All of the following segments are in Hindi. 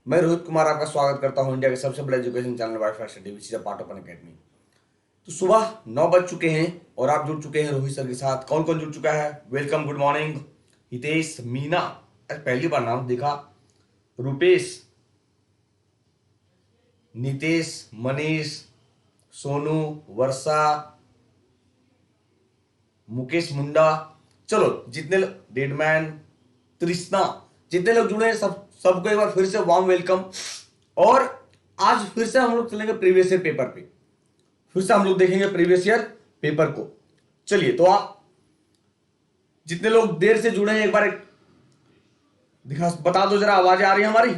मैं रोहित कुमार आपका स्वागत करता हूं इंडिया के सबसे बड़े education channel wifi study which is a part of an academy. तो सुबह 9 बज चुके हैं और आप जुड़ चुके हैं रोहित सर के साथ। कौन कौन जुड़ चुका है? Welcome, good morning. Hitesh, Meena, पहली बार नाम देखा, रूपेश, नितेश, मनीष, सोनू, वर्षा, मुकेश मुंडा। चलो जितने डेडमैन, तृष्णा, जितने लोग जुड़े हैं सबको एक बार फिर से वार्म वेलकम। और आज फिर से हम लोग चलेंगे प्रीवियस ईयर पेपर पे, फिर से हम लोग देखेंगे प्रीवियस ईयर पेपर को। चलिए, तो आप जितने लोग देर से जुड़े हैं एक बार दिखा बता दो जरा, आवाजें आ रही है हमारी?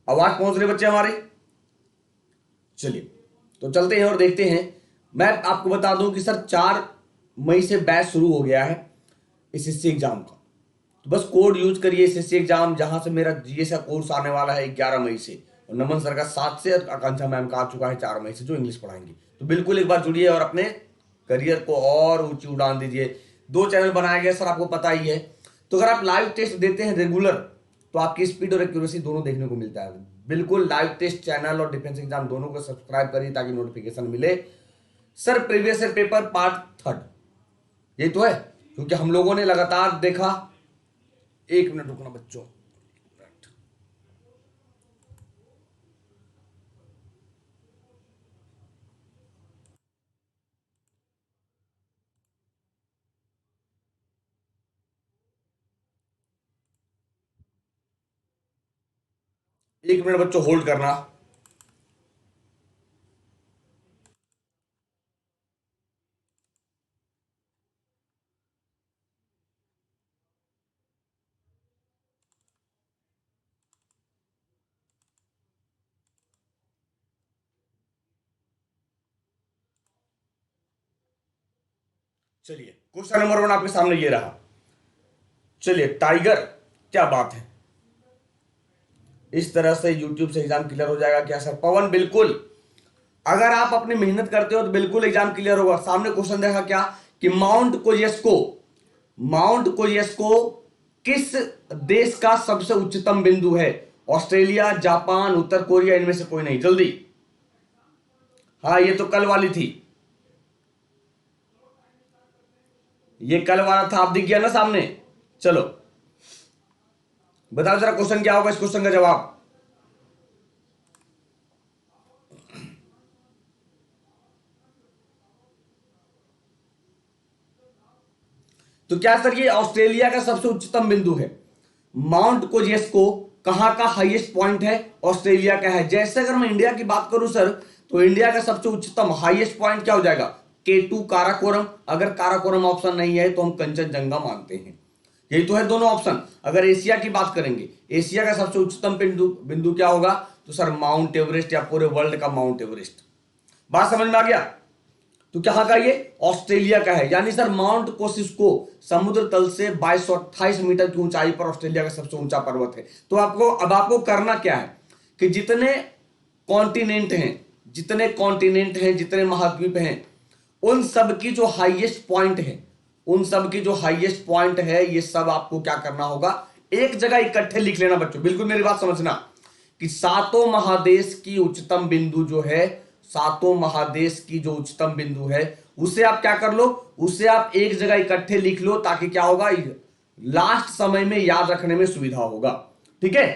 आवाज पहुंच रही बच्चे हमारे? चलिए तो चलते हैं और देखते हैं। मैं आपको बता दूं कि सर 4 मई से बैच शुरू हो गया है एसएससी एग्जाम का। तो बस कोड यूज करिए एसएससी एग्जाम, जहां से मेरा जीएस का कोर्स आने वाला है 11 मई से, और नमन सर का 7 से, आकांक्षा मैम का आ चुका है 4 मई से जो इंग्लिश पढ़ाएंगे। तो बिल्कुल एक बार जुड़िए और अपने करियर को और ऊंची उड़ान दीजिए। 2 चैनल बनाए गए सर, आपको पता ही है। तो अगर आप लाइव टेस्ट देते हैं रेगुलर तो आपकी स्पीड और एक्यूरेसी दोनों देखने को मिलता है। बिल्कुल लाइव टेस्ट चैनल और डिफेंस एग्जाम दोनों को सब्सक्राइब करिए ताकि नोटिफिकेशन मिले। Sir previous year paper part 3 यही तो है, क्योंकि हम लोगों ने लगातार देखा। 1 मिनट रुकना बच्चों, 1 मिनट बच्चों होल्ड करना। चलिए, क्वेश्चन नंबर 1 आपके सामने ये रहा। चलिए, टाइगर, क्या बात है, इस तरह से यूट्यूब से एग्जाम क्लियर हो जाएगा क्या सर? पवन, बिल्कुल, अगर आप अपनी मेहनत करते हो तो बिल्कुल एग्जाम क्लियर होगा। सामने क्वेश्चन देखा क्या कि माउंट कोजेस्को किस देश का सबसे उच्चतम बिंदु है? ऑस्ट्रेलिया, जापान, उत्तर कोरिया, इनमें से कोई नहीं। जल्दी। हाँ, ये तो कल वाली थी, ये कल वाला था, आप दिख गया ना सामने। चलो बताओ जरा क्वेश्चन क्या होगा, इस क्वेश्चन का जवाब। तो क्या सर ये ऑस्ट्रेलिया का सबसे उच्चतम बिंदु है? माउंट कोजेस्को कहां का हाईएस्ट पॉइंट है? ऑस्ट्रेलिया का है। जैसे अगर मैं इंडिया की बात करूं सर, तो इंडिया का सबसे उच्चतम हाईएस्ट पॉइंट क्या हो जाएगा? K2 काराकोरम। अगर काराकोरम ऑप्शन नहीं है तो हम कंचनजंगा मानते हैं। यही तो है दोनों ऑप्शन। अगर एशिया की बात करेंगे, एशिया का सबसे उच्चतम बिंदु बिंदु क्या होगा? तो सर माउंट एवरेस्ट, या पूरे वर्ल्ड का माउंट एवरेस्ट। बात समझ में आ गया? तो कहां का? ये ऑस्ट्रेलिया का है। यानी सर माउंट कोसिस्को समुद्र तल से 2228 मीटर की ऊंचाई पर ऑस्ट्रेलिया का सबसे ऊंचा पर्वत है। तो आपको करना क्या है कि जितने कॉन्टिनेंट हैं, जितने महाद्वीप हैं, उन सब की जो हाईएस्ट पॉइंट है, ये सब आपको क्या करना होगा? एक जगह इकट्ठे लिख लेना बच्चों। बिल्कुल मेरी बात समझना कि सातों महादेश की उच्चतम बिंदु जो है, सातों महादेश की जो उच्चतम बिंदु है, उसे आप क्या कर लो, उसे आप एक जगह इकट्ठे लिख लो, ताकि क्या होगा, लास्ट समय में याद रखने में सुविधा होगा। ठीक है।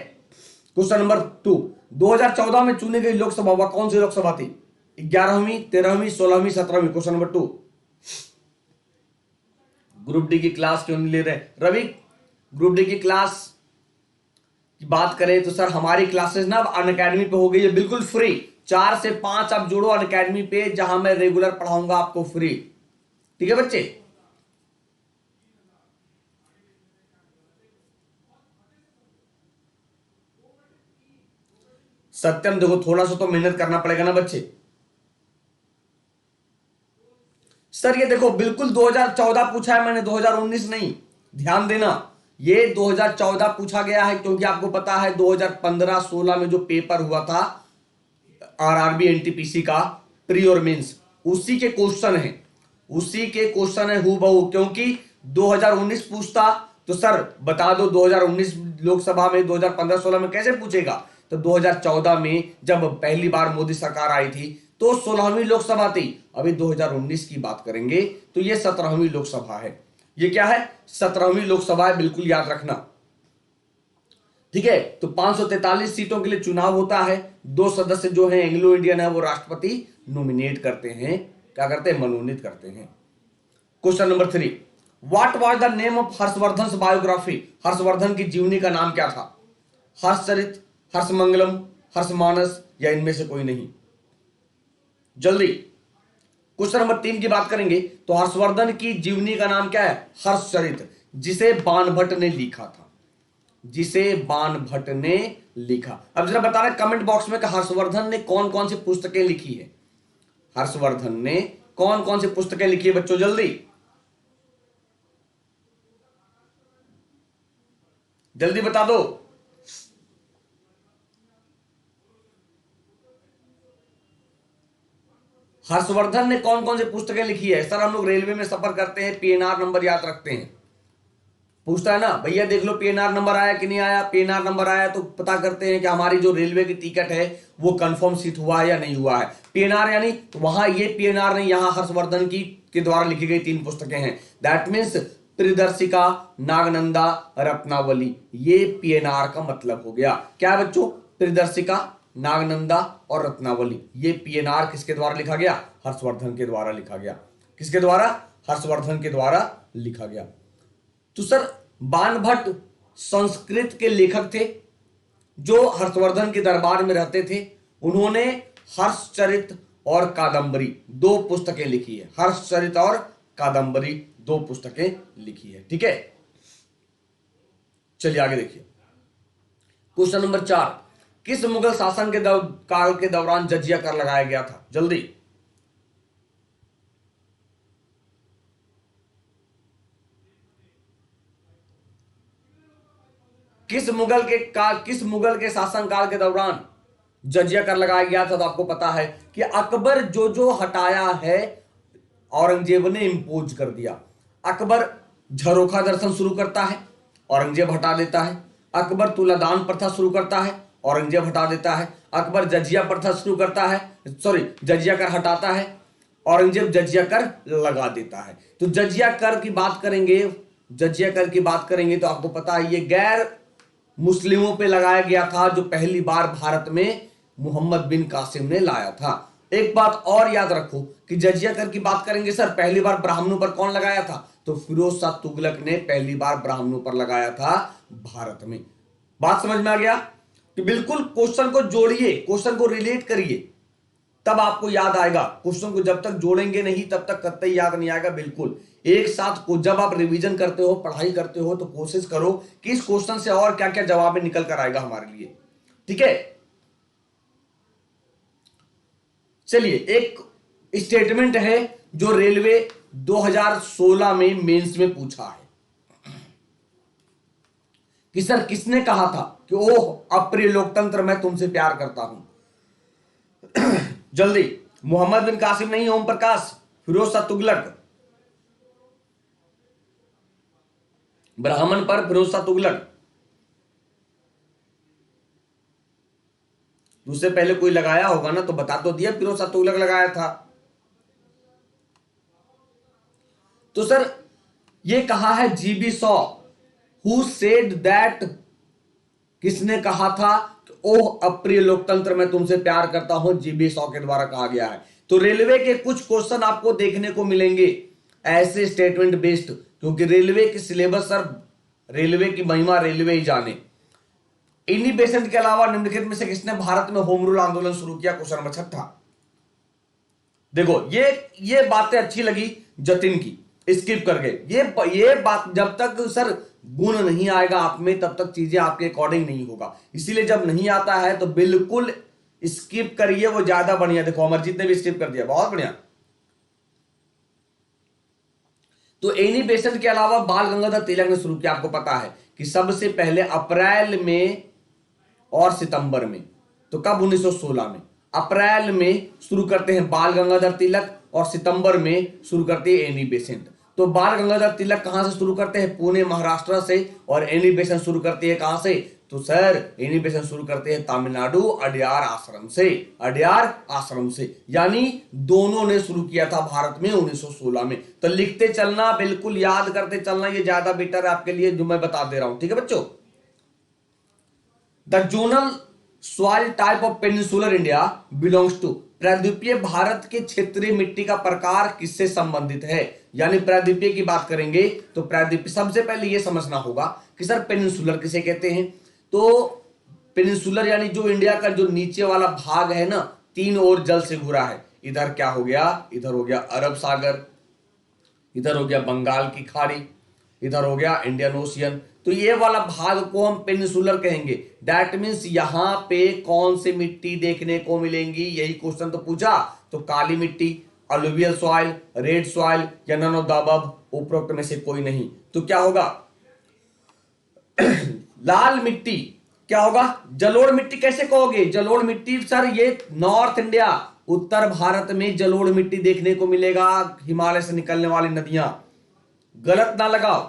क्वेश्चन नंबर 2, 2014 में चुनी गई लोकसभा कौन सी लोकसभा थी? 11वीं, 13वीं, 16वीं, 17वीं? Question number 2। ग्रुप डी की क्लास क्यों नहीं ले रहे रवि? ग्रुप डी की क्लास की बात करें तो सर हमारी क्लासेस ना अनअकैडमी पे हो गई है बिल्कुल फ्री। 4 से 5 आप जुड़ो अनअकैडमी पे, जहां मैं रेगुलर पढ़ाऊंगा आपको फ्री। ठीक है बच्चे? सत्यम, देखो थोड़ा सा तो मेहनत करना पड़ेगा ना बच्चे। सर ये देखो बिल्कुल 2014 पूछा है मैंने, 2019 नहीं, ध्यान देना। ये 2014 पूछा गया है क्योंकि आपको पता है 2015-16 में जो पेपर हुआ था आरआरबी एनटीपीसी का प्री और मेंस, उसी के क्वेश्चन हैं। उसी के क्वेश्चन है हूबहू, क्योंकि 2019 पूछता तो सर बता दो 2019 लोकसभा में 2015-16 में कैसे पूछेगा, तो 2014 में जब पहली बार मोदी सरकार आई थी तो 16वीं लोकसभा थी। अभी 2019 की बात करेंगे तो ये 17वीं लोकसभा है। ये क्या है? 17वीं लोकसभा है, बिल्कुल याद रखना। ठीक है, तो 543 सीटों के लिए चुनाव होता है। 2 सदस्य जो है एंग्लो इंडियन है वो राष्ट्रपति नॉमिनेट करते हैं, क्या करते हैं? मनोनीत करते हैं। Question number 3, what was the name of Harshvardhan biography? Harshvardhan की जीवनी का नाम क्या था? हर्षचरित, हर्षमंगलम, हर्षमानस या इनमें से कोई नहीं? जल्दी। क्वेश्चन नंबर 3 की बात करेंगे तो हर्षवर्धन की जीवनी का नाम क्या है? हर्षचरित, जिसे बाणभट्ट ने लिखा था, जिसे बाणभट्ट ने लिखा। अब जरा बताना कमेंट बॉक्स में कि हर्षवर्धन ने कौन कौन सी पुस्तकें लिखी है। हर्षवर्धन ने कौन कौन सी पुस्तकें लिखी है बच्चों? जल्दी जल्दी बता दो। हर्षवर्धन ने कौन कौन सी पुस्तकें लिखी है? सर हम लोग रेलवे में सफर करते हैं, पीएनआर नंबर याद रखते हैं। पूछता है ना भैया देख लो पीएनआर नंबर आया कि नहीं आया, पीएनआर नंबर आया तो पता करते हैं कि हमारी जो रेलवे की टिकट है वो कंफर्म सीट हुआ है या नहीं हुआ है। पीएनआर यानी तो वहां ये पीएनआर नहीं, यहां हर्षवर्धन की के द्वारा लिखी गई 3 पुस्तकें हैं। दैट मीन्स प्रियदर्शिका, नागनंदा, रत्नावली, ये पीएनआर का मतलब हो गया। क्या है बच्चों? प्रियदर्शिका, नागनंदा और रत्नावली, ये पीएनआर किसके द्वारा लिखा गया? हर्षवर्धन के द्वारा लिखा गया। किसके द्वारा? हर्षवर्धन के द्वारा लिखा गया। तो सर बाणभट्ट संस्कृत के लेखक थे जो हर्षवर्धन के दरबार में रहते थे। उन्होंने हर्षचरित और कादंबरी 2 पुस्तकें लिखी है। हर्षचरित और कादंबरी 2 पुस्तकें लिखी है। ठीक है, चलिए आगे देखिए। क्वेश्चन नंबर 4, किस मुगल शासन के काल के दौरान जजिया कर लगाया गया था? जल्दी। किस मुगल के शासनकाल के दौरान जजिया कर लगाया गया था? तो आपको पता है कि अकबर जो हटाया है औरंगजेब ने इंपोज कर दिया। अकबर झरोखा दर्शन शुरू करता है, औरंगजेब हटा देता है। अकबर तुलादान प्रथा शुरू करता है, औरंगजेब हटा देता है। अकबर जजिया प्रथा शुरू करता है, जजिया कर हटाता है, औरंगजेब जजिया कर लगा देता है। तो जजिया कर की बात करेंगे, जजिया कर की बात करेंगे तो आपको पता है ये गैर मुस्लिमों पे लगाया गया था, जो पहली बार भारत में मोहम्मद बिन कासिम ने लाया था। एक बात और याद रखो कि जजिया कर की बात करेंगे सर पहली बार ब्राह्मणों पर कौन लगाया था? तो फिरोज शाह तुगलक ने पहली बार ब्राह्मणों पर लगाया था भारत में। बात समझ में आ गया? कि बिल्कुल क्वेश्चन को जोड़िए, क्वेश्चन को रिलेट करिए, तब आपको याद आएगा। क्वेश्चन को जब तक जोड़ेंगे नहीं तब तक कतई याद नहीं आएगा। बिल्कुल एक साथ को जब आप रिवीजन करते हो, पढ़ाई करते हो, तो कोशिश करो कि इस क्वेश्चन से और क्या क्या जवाब निकल कर आएगा हमारे लिए। ठीक है, चलिए एक स्टेटमेंट है जो रेलवे 2016 में मेंस में पूछा है कि सर किसने कहा था कि ओह अप्रिय लोकतंत्र मैं तुमसे प्यार करता हूं? जल्दी। मोहम्मद बिन कासिम नहीं, ओम प्रकाश, फिरोज शाह तुगलक। ब्राह्मण पर फिरोज शाह तुगलक। उससे पहले कोई लगाया होगा ना, तो बता तो दिया फिरोज शाह तुगलक लगाया था। तो सर ये कहा है GB Shaw, who said that, किसने कहा था ओह अप्रिय लोकतंत्र मैं तुमसे प्यार करता हूं? जीबी शॉ के द्वारा कहा गया है। तो रेलवे के कुछ क्वेश्चन आपको देखने को मिलेंगे ऐसे स्टेटमेंट बेस्ड, क्योंकि रेलवे की सिलेबस सर, रेलवे की महिमा रेलवे ही जाने। इन्हीं बेसेंट के अलावा निम्नलिखित में से किसने भारत में होम रूल आंदोलन शुरू किया? Question number 6। देखो ये बातें अच्छी लगी जतिन की, स्किप कर गए। ये बात जब तक सर गुण नहीं आएगा आप में तब तक चीजें आपके अकॉर्डिंग नहीं होगा, इसीलिए जब नहीं आता है तो बिल्कुल स्किप करिए, वो ज्यादा बढ़िया। देखो अमरजीत ने भी स्किप कर दिया, बहुत बढ़िया। तो एनी बेसेंट के अलावा बाल गंगाधर तिलक ने शुरू किया। आपको पता है कि सबसे पहले अप्रैल में और सितंबर में, तो कब? 1916 में अप्रैल में शुरू करते हैं बाल गंगाधर तिलक, और सितंबर में शुरू करती है एनी बेसेंट। तो बाल गंगाधर तिलक कहां से शुरू करते हैं? पुणे महाराष्ट्र से। और एनी बेसेंट शुरू करती है कहां से? तो सर एनी बेसेंट शुरू करते हैं तमिलनाडु अडयार आश्रम से। अडयार आश्रम से, यानी दोनों ने शुरू किया था भारत में 1916 में। तो लिखते चलना, बिल्कुल याद करते चलना, ये ज्यादा बेटर है आपके लिए जो मैं बता दे रहा हूं। ठीक है बच्चों। The zonal soil type of peninsular India belongs to, प्रायद्वीपीय भारत के क्षेत्रीय मिट्टी का प्रकार किससे संबंधित है? यानी प्रायद्वीपीय की बात करेंगे तो प्रायद्वीपीय, सबसे पहले यह समझना होगा कि सर पेनिनसुलर किसे कहते हैं। तो पेनिनसुलर यानी जो इंडिया का जो नीचे वाला भाग है ना, तीन ओर जल से घुरा है। इधर क्या हो गया? इधर हो गया अरब सागर, इधर हो गया बंगाल की खाड़ी, इधर हो गया इंडियन ओशियन। तो ये वाला भाग को हम पेनिनसुलर कहेंगे। दैट मीन्स यहां पे कौन सी मिट्टी देखने को मिलेंगी? यही क्वेश्चन तो पूछा। तो काली मिट्टी, अलुवियल सॉइल, रेड सॉइल या नन ऑफ द अबव, उपरोक्त में से कोई नहीं। तो क्या होगा? लाल मिट्टी क्या होगा? जलोढ़ मिट्टी कैसे कहोगे? जलोढ़ मिट्टी सर ये नॉर्थ इंडिया, उत्तर भारत में जलोढ़ मिट्टी देखने को मिलेगा, हिमालय से निकलने वाली नदियां। गलत ना लगाओ।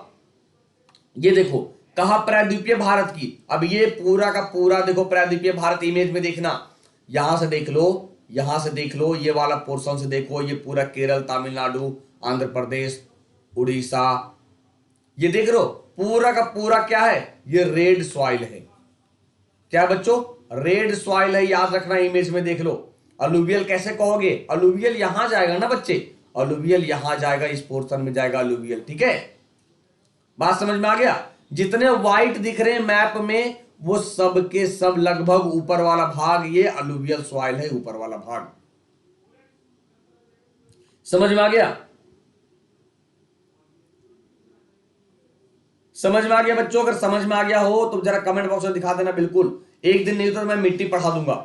ये देखो कहा प्रायद्वीपीय भारत की। अब ये पूरा का पूरा देखो प्रायद्वीपीय भारत, इमेज में देखना, यहां से देख लो, यहां से देख लो, ये वाला पोर्शन से देखो, ये पूरा केरल, तमिलनाडु, आंध्र प्रदेश, उड़ीसा, ये देख लो पूरा का पूरा क्या है? ये रेड सॉइल है। क्या बच्चों? रेड सॉइल है, याद रखना, इमेज में देख लो। अलुवियल कैसे कहोगे? अलुवियल यहां जाएगा ना बच्चे, अलुवियल यहां जाएगा, इस पोर्शन में जाएगा अलुवियल। ठीक है, बात समझ में आ गया? जितने व्हाइट दिख रहे हैं मैप में वो सब के सब लगभग ऊपर वाला भाग ये अलुवियल सॉइल है, ऊपर वाला भाग। समझ में आ गया? समझ में आ गया बच्चों? अगर समझ में आ गया हो तो जरा कमेंट बॉक्स में दिखा देना। बिल्कुल, एक दिन नहीं तो मैं मिट्टी पढ़ा दूंगा।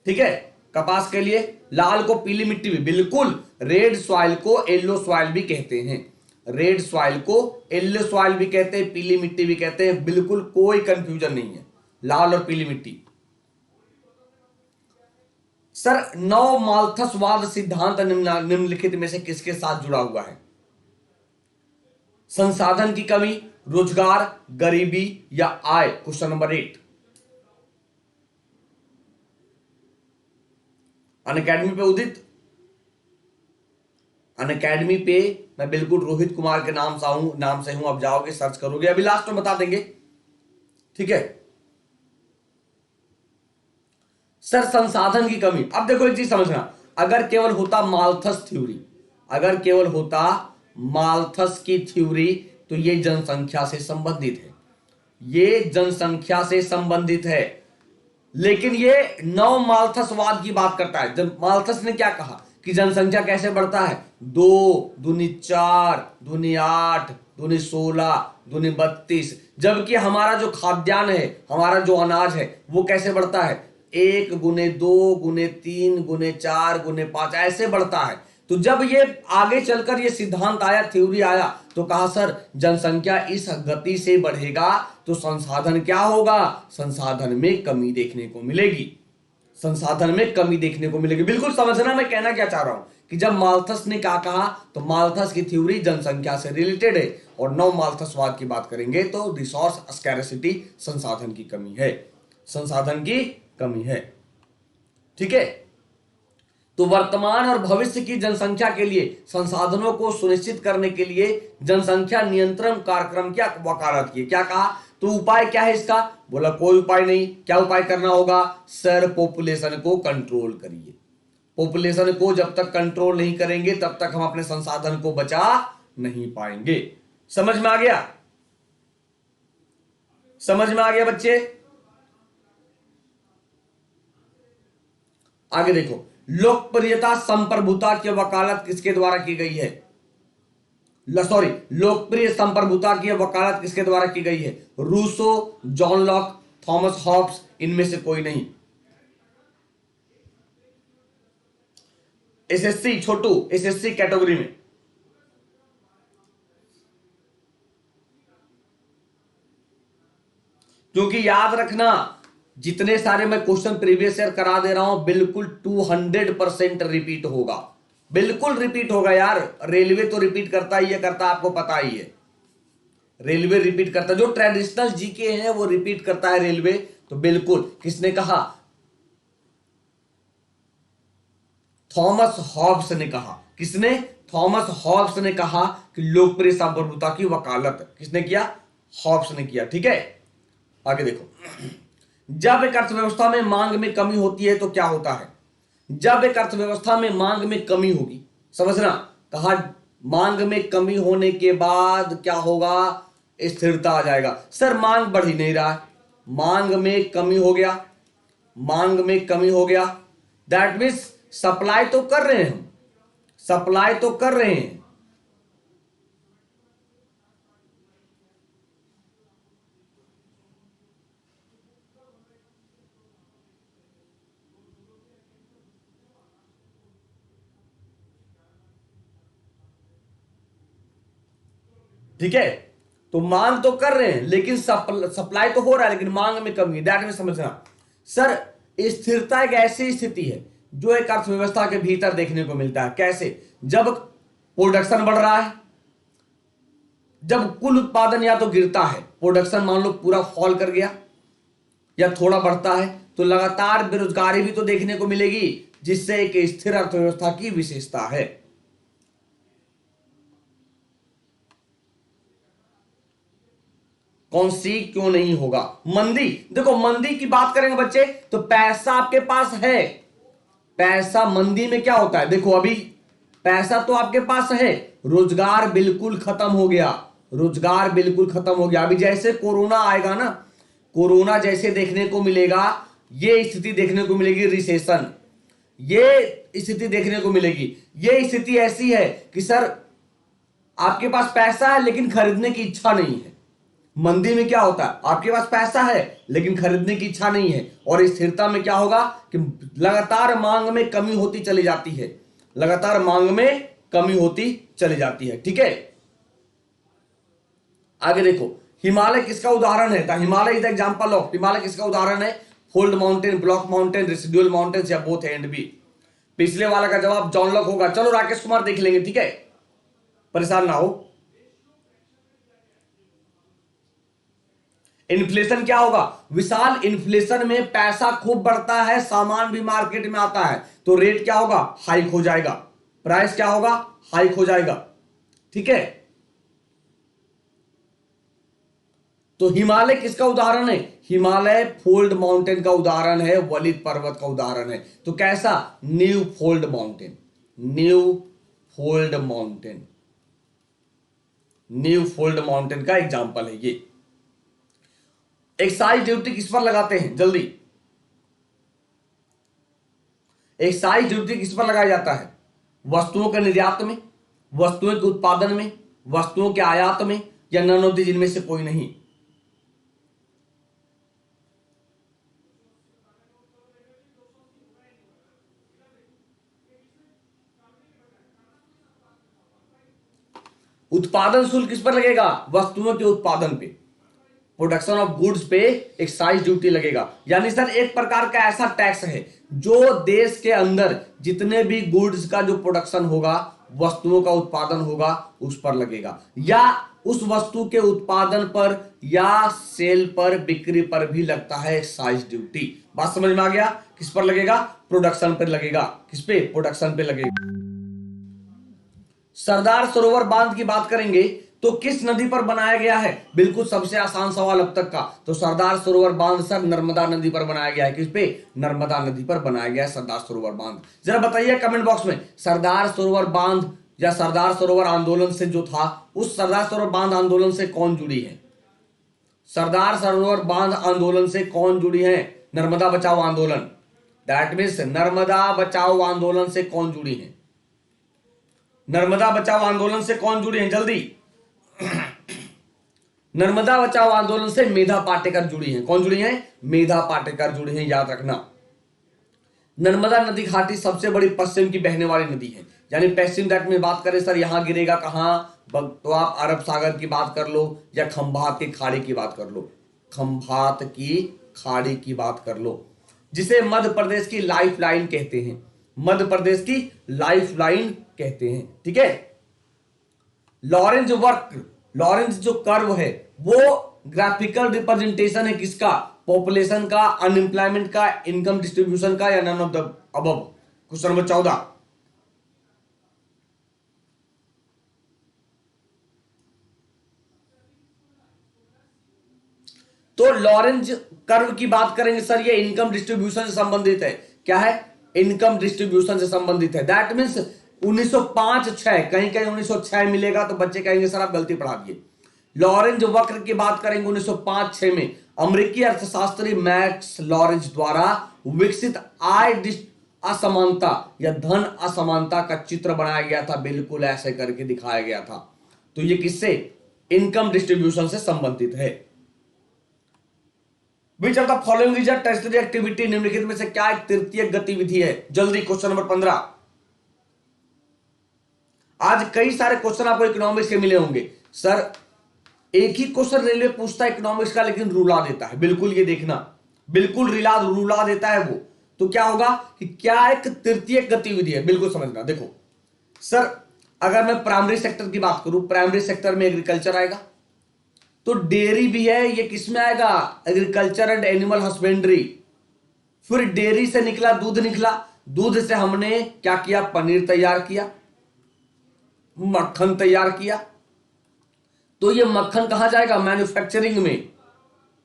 ठीक है, कपास के लिए लाल को पीली मिट्टी भी, बिल्कुल। रेड सॉइल को येलो सॉइल भी कहते हैं, रेड सॉइल को येलो सॉइल भी कहते हैं, पीली मिट्टी भी कहते हैं। बिल्कुल कोई कंफ्यूजन नहीं है, लाल और पीली मिट्टी। सर नव माल्थसवाद सिद्धांत निम्नलिखित में से किसके साथ जुड़ा हुआ है? संसाधन की कमी, रोजगार, गरीबी या आय? Question number 8। अनअकैडमी पे उदित, अनअकैडमी पे मैं बिल्कुल रोहित कुमार के नाम से हूं। अब जाओगे सर्च करोगे, अभी लास्ट में बता देंगे। ठीक है सर, संसाधन की कमी। अब देखो एक चीज समझना, अगर केवल होता माल्थस थ्योरी, अगर केवल होता माल्थस की थ्योरी तो ये जनसंख्या से संबंधित है, ये जनसंख्या से संबंधित है। लेकिन ये नव माल्थसवाद की बात करता है। जब माल्थस ने क्या कहा कि जनसंख्या कैसे बढ़ता है? 2 दूनी 4 दूनी 8 दूनी 16 दूनी 32, जबकि हमारा जो खाद्यान्न है, हमारा जो अनाज है, वो कैसे बढ़ता है? 1 गुने 2 गुने 3 गुने 4 गुने 5 ऐसे बढ़ता है। तो जब ये आगे चलकर ये सिद्धांत आया, थ्योरी आया, तो कहा सर जनसंख्या इस गति से बढ़ेगा तो संसाधन क्या होगा? संसाधन में कमी देखने को मिलेगी, संसाधन में कमी देखने को मिलेगी। बिल्कुल समझना मैं कहना क्या चाह रहा हूं कि जब माल्थस ने क्या कहा तो माल्थस की थ्योरी जनसंख्या से रिलेटेड है, और नव माल्थसवाद की बात करेंगे तो रिसोर्स स्कैरसिटी, संसाधन की कमी है, संसाधन की कमी है। ठीक है, तो वर्तमान और भविष्य की जनसंख्या के लिए संसाधनों को सुनिश्चित करने के लिए जनसंख्या नियंत्रण कार्यक्रम की वकालत की। क्या कहा? तो उपाय क्या है इसका? बोला कोई उपाय नहीं। क्या उपाय करना होगा? सर पॉपुलेशन को कंट्रोल करिए। पॉपुलेशन को जब तक कंट्रोल नहीं करेंगे तब तक हम अपने संसाधन को बचा नहीं पाएंगे। समझ में आ गया? समझ में आ गया बच्चे? आगे देखो, लोकप्रियता संप्रभुता की वकालत किसके द्वारा की गई है? सॉरी, लोकप्रिय संप्रभुता की वकालत किसके द्वारा की गई है? Rousseau, John Locke, Thomas Hobbes, इनमें से कोई नहीं। एसएससी छोटू, एसएससी कैटेगरी में क्योंकि याद रखना जितने सारे मैं क्वेश्चन प्रीवियस ईयर करा दे रहा हूं बिल्कुल 200% रिपीट होगा। बिल्कुल रिपीट होगा यार, रेलवे तो रिपीट करता ही है, करता आपको पता ही है, रेलवे रिपीट करता, जो ट्रेडिशनल जीके हैं वो रिपीट करता है रेलवे। तो बिल्कुल, किसने कहा? थॉमस हॉब्स ने कहा। किसने? थॉमस हॉब्स ने कहा कि लोकप्रिय संप्रभुता की वकालत किसने किया? हॉब्स ने किया। ठीक है, आगे देखो। जब एक अर्थव्यवस्था में मांग में कमी होती है तो क्या होता है? जब एक अर्थव्यवस्था में मांग में कमी होगी, समझना, कहा मांग में कमी होने के बाद क्या होगा? स्थिरता आ जाएगा। सर मांग बढ़ ही नहीं रहा है, मांग में कमी हो गया, मांग में कमी हो गया, दैट मीन्स सप्लाई तो कर रहे हैं हम, सप्लाई तो कर रहे हैं, ठीक है, तो मांग तो कर रहे हैं लेकिन सप्लाई तो हो रहा है, लेकिन मांग में कमी, दैट में समझना। सर स्थिरता एक ऐसी स्थिति है जो एक अर्थव्यवस्था के भीतर देखने को मिलता है। कैसे? जब प्रोडक्शन बढ़ रहा है, जब कुल उत्पादन या तो गिरता है, प्रोडक्शन मान लो पूरा फॉल कर गया, या थोड़ा बढ़ता है, तो लगातार बेरोजगारी भी तो देखने को मिलेगी, जिससे एक स्थिर अर्थव्यवस्था की विशेषता है। कौन सी? क्यों नहीं होगा? मंदी। देखो मंदी की बात करेंगे बच्चे तो पैसा आपके पास है, पैसा मंदी में क्या होता है? देखो अभी पैसा तो आपके पास है, रोजगार बिल्कुल खत्म हो गया, रोजगार बिल्कुल खत्म हो गया। अभी जैसे कोरोना आएगा ना, कोरोना जैसे देखने को मिलेगा, ये स्थिति देखने को मिलेगी, रिसेशन, ये स्थिति देखने को मिलेगी। ये स्थिति ऐसी है कि सर आपके पास पैसा है लेकिन खरीदने की इच्छा नहीं है। मंदी में क्या होता है? आपके पास पैसा है लेकिन खरीदने की इच्छा नहीं है। और स्थिरता में क्या होगा कि लगातार मांग में कमी होती चली जाती है, लगातार मांग में कमी होती चली जाती है। ठीक है, आगे देखो, हिमालय किसका उदाहरण है? Himalaya is the example of, Himalaya किसका उदाहरण है? Fold mountain, block mountain, residual mountains, या बोथ एंड बी? पिछले वाला का जवाब जॉन लॉक होगा। चलो राकेश कुमार देख लेंगे, ठीक है, परेशान ना हो। इन्फ्लेशन क्या होगा? विशाल, इन्फ्लेशन में पैसा खूब बढ़ता है, सामान भी मार्केट में आता है, तो रेट क्या होगा? हाइक हो जाएगा, प्राइस क्या होगा? हाइक हो जाएगा। ठीक है, तो हिमालय किसका उदाहरण है? हिमालय फोल्ड माउंटेन का उदाहरण है, वलित पर्वत का उदाहरण है। तो कैसा? New fold mountain, new fold mountain, new fold mountain का एग्जांपल है ये। एक्साइज ड्यूटी किस पर लगाते हैं? जल्दी, एक्साइज ड्यूटी किस पर लगाया जाता है? वस्तुओं के निर्यात में, वस्तुओं के उत्पादन में, वस्तुओं के आयात में, या नन ऑफ दीज, इनमें से कोई नहीं? उत्पादन शुल्क किस पर लगेगा? वस्तुओं के उत्पादन पे, प्रोडक्शन ऑफ गुड्स पे एक्साइज ड्यूटी लगेगा। यानी सर एक प्रकार का ऐसा टैक्स है जो देश के अंदर जितने भी गुड्स का जो प्रोडक्शन होगा, वस्तुओं का उत्पादन होगा, उस पर लगेगा, या उस वस्तु के उत्पादन पर या सेल पर, बिक्री पर भी लगता है एक्साइज ड्यूटी। बात समझ में आ गया? किस पर लगेगा? प्रोडक्शन पर लगेगा। किस पे? प्रोडक्शन पे लगेगा। सरदार सरोवर बांध की बात करेंगे तो किस नदी पर बनाया गया है? बिल्कुल सबसे आसान सवाल अब तक का। तो सरदार सरोवर बांध सर नर्मदा नदी पर बनाया गया है। किस पे? नर्मदा नदी पर बनाया गया है सरदार सरोवर बांध। जरा बताइए कमेंट बॉक्स में, सरदार सरोवर बांध या सरदार सरोवर आंदोलन से जो था, उस सरदार सरोवर बांध आंदोलन से कौन जुड़ी है? सरदार सरोवर बांध आंदोलन से कौन जुड़ी है? नर्मदा बचाओ आंदोलन, दैट मीन्स नर्मदा बचाओ आंदोलन से कौन जुड़ी है? नर्मदा बचाओ आंदोलन से कौन जुड़ी है? जल्दी, नर्मदा बचाओ आंदोलन से मेधा पाटेकर जुड़ी हैं। कौन जुड़ी हैं? मेधा पाटेकर जुड़ी हैं, याद रखना। नर्मदा नदी घाटी सबसे बड़ी पश्चिम की बहने वाली नदी है, यानी पश्चिम तट में बात करें सर, यहां गिरेगा कहां? तो आप अरब सागर की बात कर लो या खंभात की खाड़ी की बात कर लो, खंभात की खाड़ी की बात कर लो, जिसे मध्य प्रदेश की लाइफ लाइन कहते हैं, मध्य प्रदेश की लाइफलाइन कहते हैं। ठीक है, लॉरेंज वक्र, लॉरेंज जो कर्व है वो ग्राफिकल रिप्रेजेंटेशन है किसका? पॉपुलेशन का, अनएम्प्लॉयमेंट का, इनकम डिस्ट्रीब्यूशन का, या none of the above. Question number 14, तो लॉरेंज कर्व की बात करेंगे सर, ये इनकम डिस्ट्रीब्यूशन से संबंधित है। क्या है? इनकम डिस्ट्रीब्यूशन से संबंधित है। दैट मीन्स 1905-6, कहीं कहीं 1906 मिलेगा तो बच्चे कहेंगे सर आप गलती पढ़ा दिए। लॉरेंज वक्र की बात करेंगे 1905-6 में अमेरिकी अर्थशास्त्री मैक्स लॉरेंज द्वारा विकसित आय असमानता या धन असमानता का चित्र बनाया गया था। बिल्कुल ऐसे करके दिखाया गया था। तो ये किससे? इनकम डिस्ट्रीब्यूशन से संबंधित है। विच of the following is a tertiary activity, निम्नलिखित में से क्या एक तृतीयक गतिविधि है? जल्दी, क्वेश्चन नंबर 15। आज कई सारे क्वेश्चन आपको इकोनॉमिक्स के मिले होंगे। सर एक ही क्वेश्चन रेलवे पूछता है इकोनॉमिक्स का, लेकिन रुला देता है। बिल्कुल ये देखना, बिल्कुल रुला देता है वो। तो क्या होगा कि क्या एक तृतीयक गतिविधि है? बिल्कुल समझना। देखो सर, अगर मैं प्राइमरी सेक्टर की बात करूं, प्राइमरी सेक्टर में एग्रीकल्चर आएगा, तो डेयरी भी है, ये किस में आएगा? Agriculture and animal husbandry. फिर डेयरी से निकला दूध, निकला दूध से हमने क्या किया? पनीर तैयार किया, मक्खन तैयार किया। तो ये मक्खन कहां जाएगा? मैन्युफैक्चरिंग में।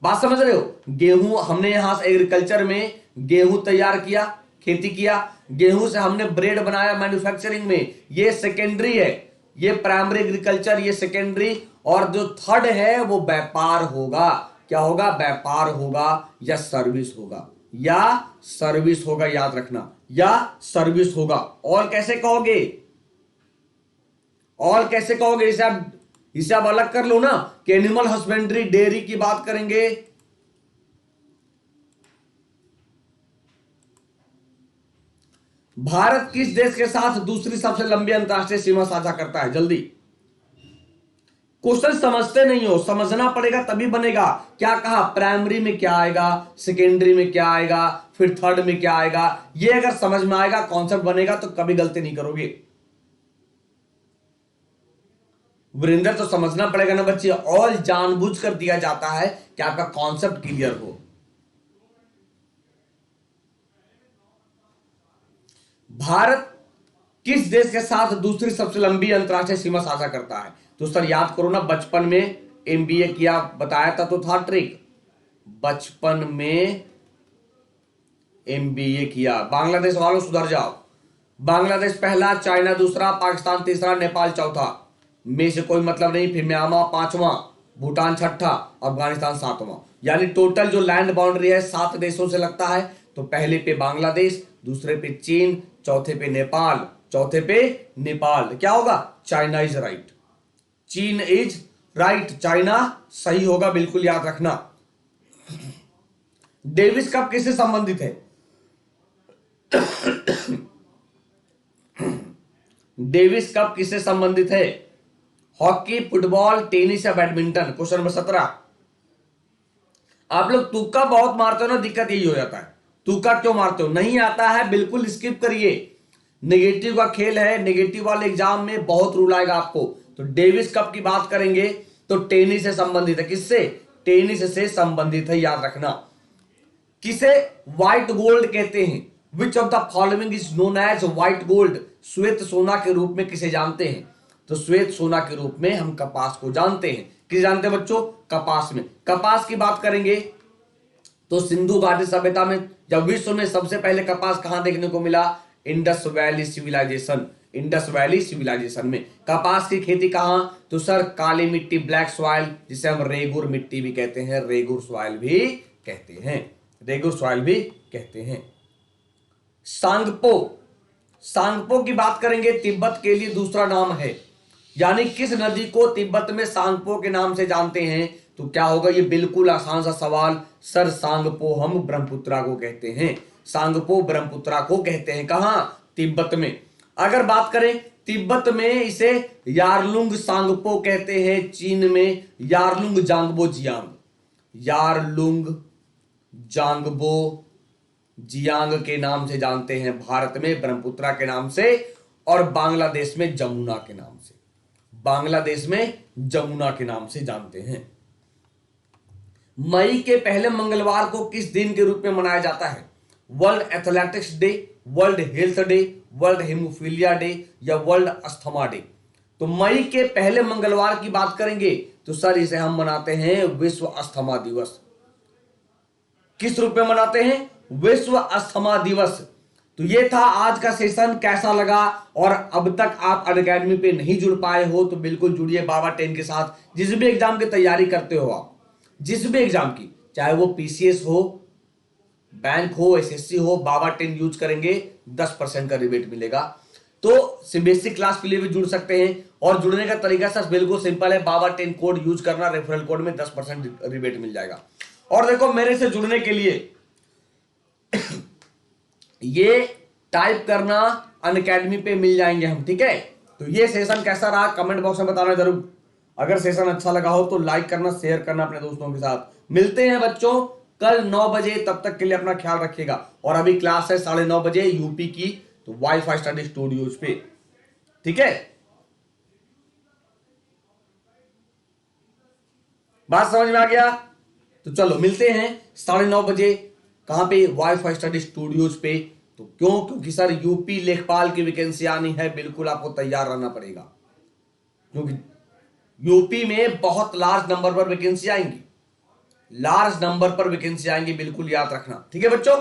बात समझ रहे हो? गेहूं हमने यहां से एग्रीकल्चर में गेहूं तैयार किया, खेती किया, गेहूं से हमने ब्रेड बनाया मैन्युफैक्चरिंग में, ये सेकेंडरी है। ये प्राइमरी एग्रीकल्चर, ये सेकेंडरी। और जो थर्ड है वो व्यापार होगा। क्या होगा? व्यापार होगा या सर्विस होगा, या सर्विस होगा, याद रखना, या सर्विस होगा। और कैसे कहोगे? और कैसे कहोगे? इसे आप अलग कर लो ना कि एनिमल हस्बेंड्री, डेयरी की बात करेंगे। भारत किस देश के साथ दूसरी सबसे लंबी अंतरराष्ट्रीय सीमा साझा करता है? जल्दी, क्वेश्चन समझते नहीं हो, समझना पड़ेगा तभी बनेगा। क्या कहा? प्राइमरी में क्या आएगा, सेकेंडरी में क्या आएगा, फिर थर्ड में क्या आएगा। ये अगर समझ में आएगा, कॉन्सेप्ट बनेगा, तो कभी गलती नहीं करोगे। वीरेंद्र, तो समझना पड़ेगा ना बच्चे। ऑल जानबूझ कर दिया जाता है कि आपका कॉन्सेप्ट क्लियर हो। भारत किस देश के साथ दूसरी सबसे लंबी अंतरराष्ट्रीय सीमा साझा करता है? तो सर याद करो ना, बचपन में एमबीए किया, बताया था तो था ट्रिक। बचपन में एमबीए किया। बांग्लादेश वालों सुधर जाओ। बांग्लादेश पहला, चाइना दूसरा, पाकिस्तान तीसरा, नेपाल चौथा, में से कोई मतलब नहीं। फिर म्यांमार पांचवां, भूटान छठा, अफगानिस्तान सातवां। यानी टोटल जो लैंड बाउंड्री है 7 देशों से लगता है। तो पहले पे बांग्लादेश, दूसरे पे चीन, चौथे पे नेपाल, चौथे पे नेपाल। क्या होगा? चाइना इज राइट, चीन इज राइट, चाइना सही होगा, बिल्कुल याद रखना। डेविस कप किससे संबंधित है? डेविस कप किससे संबंधित है? हॉकी, फुटबॉल, टेनिस या बैडमिंटन? Question number 17। आप लोग तुक्का बहुत मारते हो ना, दिक्कत यही हो जाता है। तुक्का क्यों मारते हो? नहीं आता है, बिल्कुल स्किप करिए। नेगेटिव का खेल है, नेगेटिव वाले एग्जाम में बहुत रूल आएगा आपको। तो डेविस कप की बात करेंगे तो टेनिस से संबंधित है। किससे? टेनिस से संबंधित है, याद रखना। किसे व्हाइट गोल्ड कहते हैं? Which of the following is known as white gold? श्वेत सोना के रूप में किसे जानते हैं? तो श्वेत सोना के रूप में हम कपास को जानते हैं। किसे जानते हैं बच्चों? कपास में। कपास की बात करेंगे तो सिंधु घाटी सभ्यता में, जब विश्व में सबसे पहले कपास कहां देखने को मिला? Indus valley civilization, Indus valley civilization में। कपास की खेती कहां? तो सर काली मिट्टी, ब्लैक सॉइल, जिसे हम रेगुर मिट्टी भी कहते हैं, रेगुर सॉइल भी कहते हैं, रेगुर सॉइल भी कहते हैं। सांगपो, सांगपो की बात करेंगे, तिब्बत के लिए दूसरा नाम है। यानी किस नदी को तिब्बत में सांगपो के नाम से जानते हैं? तो क्या होगा? ये बिल्कुल आसान सा सवाल। सर सांगपो हम ब्रह्मपुत्रा को कहते हैं, सांगपो ब्रह्मपुत्रा को कहते हैं। कहां? तिब्बत में। अगर बात करें तिब्बत में, इसे यारलुंग सांगपो कहते हैं। चीन में यारलुंग जांगबो जियांग, यारलुंग जांगबो जियांग के नाम से जानते हैं, भारत में ब्रह्मपुत्रा के नाम से और बांग्लादेश में जमुना के नाम से, बांग्लादेश में जमुना के नाम से जानते हैं। मई के पहले मंगलवार को किस दिन के रूप में मनाया जाता है? World athletics day, world health day, world haemophilia day या वर्ल्ड अस्थमा डे? तो मई के पहले मंगलवार की बात करेंगे तो सर इसे हम मनाते हैं विश्व अस्थमा दिवस। किस रूप में मनाते हैं? विश्व अस्थमा दिवस। तो ये था आज का सेशन, कैसा लगा? और अब तक आप अनअकैडमी पे नहीं जुड़ पाए हो तो बिल्कुल जुड़िए बाबा 10 के साथ। जिस भी एग्जाम की तैयारी करते हो आप, जिस भी एग्जाम की, चाहे वो पीसीएस हो, बैंक हो, एसएससी हो, बाबा 10 यूज करेंगे 10% का रिबेट मिलेगा। तो सीबीएसई क्लास के लिए भी जुड़ सकते हैं और जुड़ने का तरीका सर बिल्कुल सिंपल है, बाबा 10 कोड यूज करना, रेफरल कोड में 10% रिबेट मिल जाएगा। और देखो मेरे से जुड़ने के लिए ये टाइप करना अनअकैडमी पे मिल जाएंगे हम, ठीक है। तो ये सेशन कैसा रहा कमेंट बॉक्स में बताना जरूर। अगर सेशन अच्छा लगा हो तो लाइक करना, शेयर करना अपने दोस्तों के साथ। मिलते हैं बच्चों कल 9 बजे, तब तक के लिए अपना ख्याल रखिएगा। और अभी क्लास है 9:30 बजे यूपी की, तो वाईफाई स्टडी स्टूडियोज पे, ठीक है। बात समझ में आ गया? तो चलो मिलते हैं 9:30 बजे, कहां पे? वाईफाई स्टडी स्टूडियोज पे। तो क्योंकि सर यूपी लेखपाल की वैकेंसी आनी है, बिल्कुल आपको तैयार रहना पड़ेगा, क्योंकि यूपी में बहुत लार्ज नंबर पर वैकेंसी आएंगी, लार्ज नंबर पर वैकेंसी आएंगी, बिल्कुल याद रखना, ठीक है बच्चों।